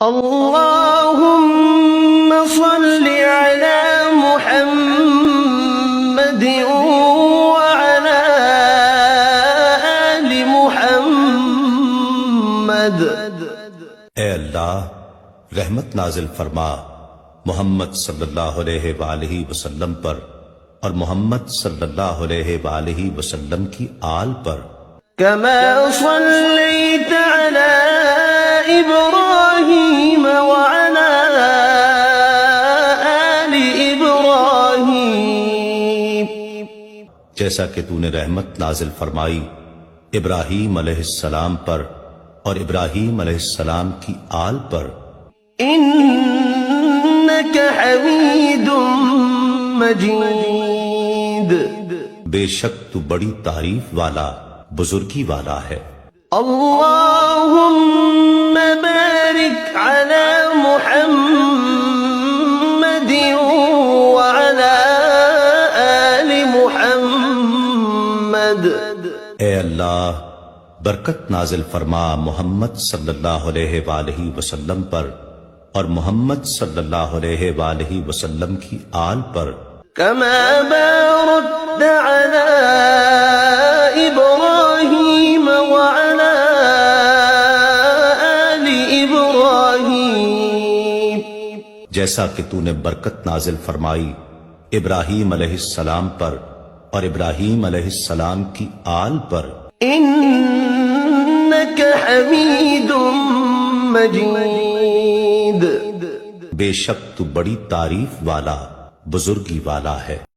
اللهم صل على محمد وعلى آل محمد۔ اے اللہ رحمت نازل فرما محمد صلی اللہ علیہ وآلہ وسلم پر اور محمد صلی اللہ علیہ وآلہ وسلم کی آل پر۔ كما صليت على إبراهيم وعلى آل إبراهيم، جیسا کہ تو نے رحمت نازل فرمائی ابراہیم علیہ السلام پر اور ابراہیم علیہ السلام کی آل پر۔ إنك حميد مجيد، بے شک تو بڑی تعریف والا بزرگی والا ہے۔ اللهم بارك على محمد وعلى آل محمد۔ اے اللہ برکت نازل فرما محمد صلی اللہ علیہ وآلہ وسلم پر اور محمد صلی اللہ علیہ وآلہ وسلم کی آل پر۔ كما باركت على إبراهيم وعلى آل إبراهيم، جیسا کہ تو نے برکت نازل فرمائی ابراہیم علیہ السلام پر اور ابراہیم علیہ السلام کی آل پر۔ إنك حميد مجيد، بے شک تو بڑی تعریف والا بزرگی والا ہے۔